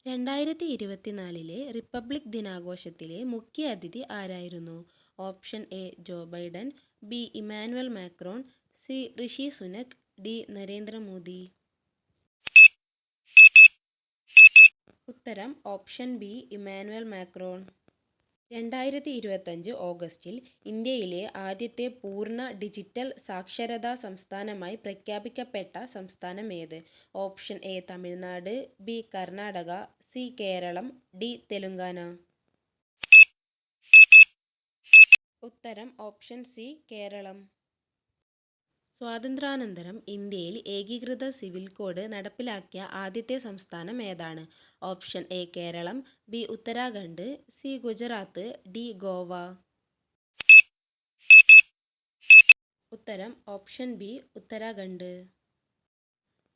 2024 republic ദിനാഘോഷത്തിലെ മുഖ്യ അതിഥി ആരായിരുന്നു? Option A Joe Biden, B Emmanuel Macron, C Rishi Sunak, D Narendra Modi. ഉത്തരം ഓപ്ഷൻ ബി ഇമ്മാനുവൽ മാക്രോൺ. 2025 ഓഗസ്റ്റിൽ ഇന്ത്യയിലെ ആദ്യത്തെ പൂർണ്ണ ഡിജിറ്റൽ സാക്ഷരതാ സംസ്ഥാനമായി പ്രഖ്യാപിക്കപ്പെട്ട സംസ്ഥാനം ഏത്? Option A Tamil Nadu, B Karnataka, C Kerala, D Telangana. ഉത്തരം ഓപ്ഷൻ സി കേരളം. സ്വാതന്ത്ര്യാനന്തരം ഇന്ത്യയിൽ ഏകീകൃത സിവിൽ കോഡ് നടപ്പിലാക്കിയ ആദ്യത്തെ സംസ്ഥാനം ഏതാണ്? Option A Kerala, B Uttarakhand, C Gujarat, D Goa. ഉത്തരം ഓപ്ഷൻ ബി ഉത്തരാഖണ്ഡ്.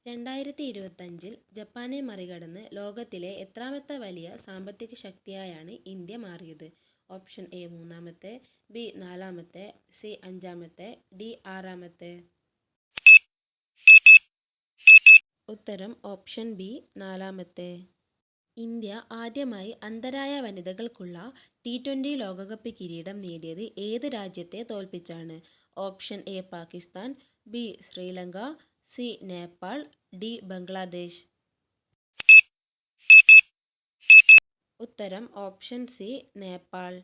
2025 ജപ്പാനെ മറികടന്ന് ലോകത്തിലെ എത്രാമത്തെ വലിയ സാമ്പത്തിക ശക്തിയായാണ് ഇന്ത്യ മാറിയത്? ഓപ്ഷൻ എ മൂന്നാമത്തെ, ബി നാലാമത്തെ, സി അഞ്ചാമത്തെ, ഡി ആറാമത്തെ. ഉത്തരം ഓപ്ഷൻ ബി നാലാമത്തെ. ഇന്ത്യ ആദ്യമായി അന്ധരായ വനിതകൾക്കുള്ള T20 ലോകകപ്പ് കിരീടം നേടിയത് ഏത് രാജ്യത്തെ തോൽപ്പിച്ചാണ്? Option A Pakistan, B Sri Lanka, C Nepal, D Bangladesh. ഉത്തരം ഓപ്ഷൻ സി നേപ്പാൾ.